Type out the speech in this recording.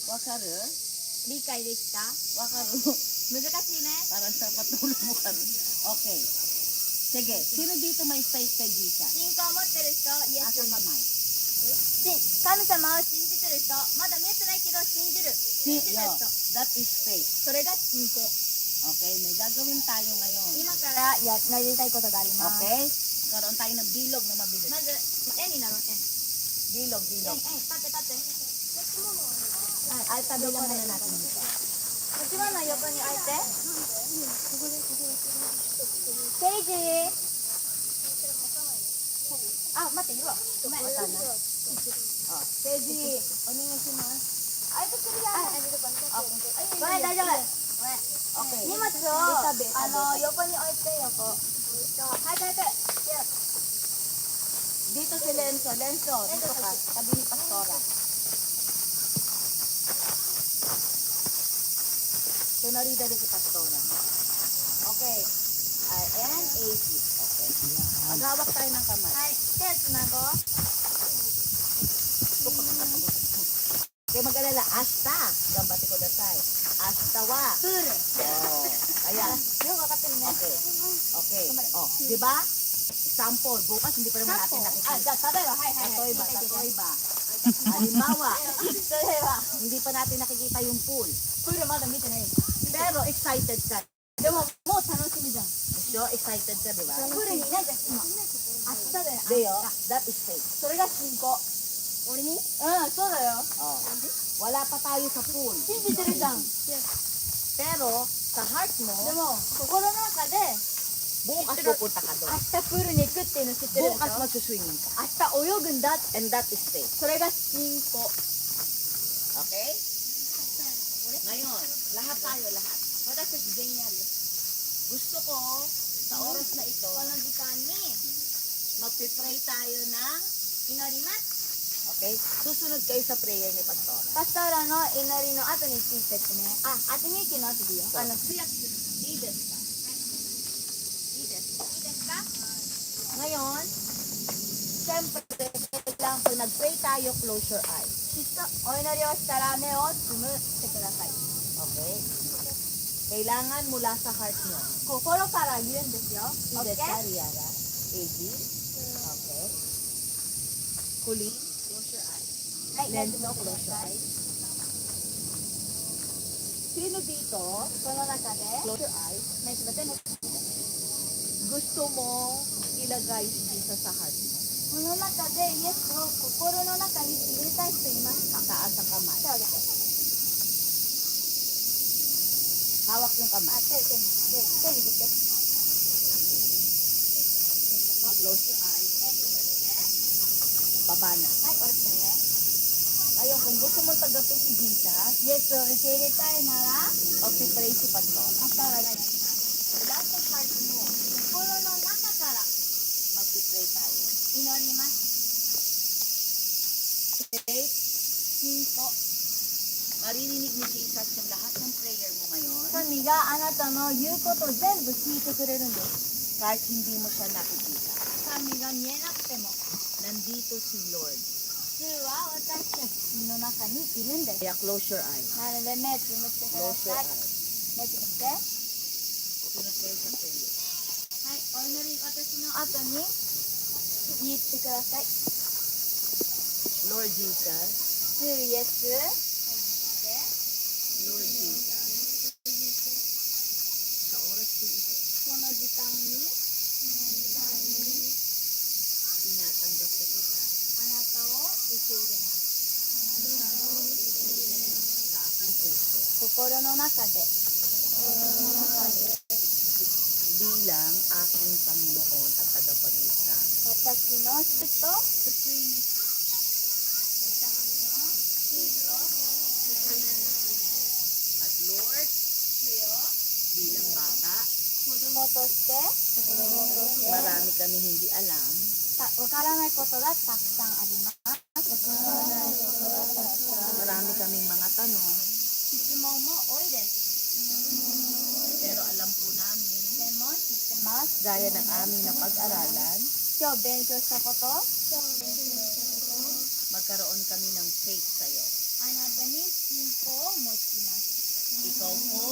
Wakaru? 理解できた Wakaru? 難しいね。 Parang sa patulog mo ka. Okay. Sige, sino dito may faith kay Jesus? 信仰を持ってる人、イエス Asa に。 kamay? 神様を信じてる人、まだ見えてないけど信じる。信じてる Yo, 人。 that is faith. それが信仰。 Okay, may gagawin tayo ngayon. 今からやりたいことがあります。 Okay? Karoon tayo ng bilog na mabilis. まず、円になろう、円。 Bilog, 円、円、 bilog. 立って立って。 Ay, tabi lang muna natin dito. 持ち物の横に置いて。ケイジー。あ、待って、いるわ。ごめん。Oh, Teji, onegaishimasu. あいつ来るよ。Okay. ごめん、大丈夫。 Okay. 荷物を横に置いて、横。はい、はい、はい。 Dito si Lenzo. Lenzo, dito ka. Tabi ni Pastora. Tunarida rin si Pastora. Okay. And 80. Okay. Maghawak tayo ng kamay. はい、手つなごう。 Okay, mag-alala. Asta. Gambati ko dasay. Asta wa. プール。 Oh. Ayan. よくわかってるね。 Okay. Okay. Oh, di ba? Example, bukas hindi pa naman natin あ、 nakikita. じゃあ、例えば、はいはいはい。 Tatoy ba? Halimbawa, 例えば、 hindi pa natin nakikita yung pool. プールまだ見てないよね。 Pero excited ka. でも、もう楽しみじゃん。 So, excited ka, di ba? プールにいないじゃん、今。明日だよ。 Deo, that is faith. それが信仰。俺にそうだよ。 Oh. Wala pa tayo sa pool. 信じてるじゃん。 Pero, sa heart で mo, も、心の中で、 bukas pupunta ka 明 doon. 日プールに行くっていうの知ってるでしょ Bukas magsuswimming ka. 明日泳ぐんだ。 And that is faith. それが信仰。 Okay? Ngayon, lahat tayo, lahat. 私たち全員あるよ。 Gusto ko, sa oras na ito, この時間に magpipray tayo ng, 祈ります。 okay? Susunod kayo sa prayer ni Pastor. パスターラの祈りの後についてってね。あ、あてみゆきの後でいいよ。通訳する。いいですか? いいですか? いいですか? Ngayon, siyempre, kailangan pag nag-pray tayo, close your eyes. お祈りをしたら目をつむってください。 Okay? Kailangan mula sa heart nyo. 心から言うんですよ。いい OK? ですか, Riara? AG? Okay. Huli, close your eyes. はい、大丈 Lenzo, 夫 close く your ださい。 eyes. Sino dito, この中で、 close your eyes, 目つぶってね。 gusto mo ilagay si Jesus sa heart mo? この中でイエスを心の中に入れたい人いますか? Taas ang kamay. 手を挙げて。 Hawak yung あ、 kamay. 手握って。 Close your eyes. Baba na. はい、下ろしてね。 Ngayon, kung gusto mo tagapin si Jesus, イエスを受け入れたいなら、 magpipray si Pastor. パスターラがやります。 Mula sa heart mo, 心の中から magpipray tayo. 祈ります。 Faith, 信仰。 maririnig ni Jesus yung lahat ng prayer mo ngayon, 神があなたの言うことを全部聞いてくれるんです。 kahit hindi mo siya nakikita. 神が見えなくても、 Nandito si Lord. 主は私たちの中にいるんです。 Kaya close your eyes. なので目つむってくだ Close your さい。 eyes. 目つむって。は Sunod kayo sa prayer. い、お祈り私の後に言ってください。 Lord Jesus, 主イエス、 Lord Jesus, sa oras po ito, この時間に tinatanggap ko kita あなたを受け入れます。 sa aking puso 心の中で bilang aking Panginoon at tagapagligtas. 私の主と救い主。私の主と At Lord, 主よ、 bilang bata, 子供として、 marami kami hindi alam, わからないことがたくさんあります。 marami kaming mga tanong, 質問も多いです。 pero alam po namin, でも知ってます。 gaya ng aming napag-aralan, 今日勉強したこと、 magkaroon kami ng faith sa'yo. あなたに5 mochimasu. Ikaw po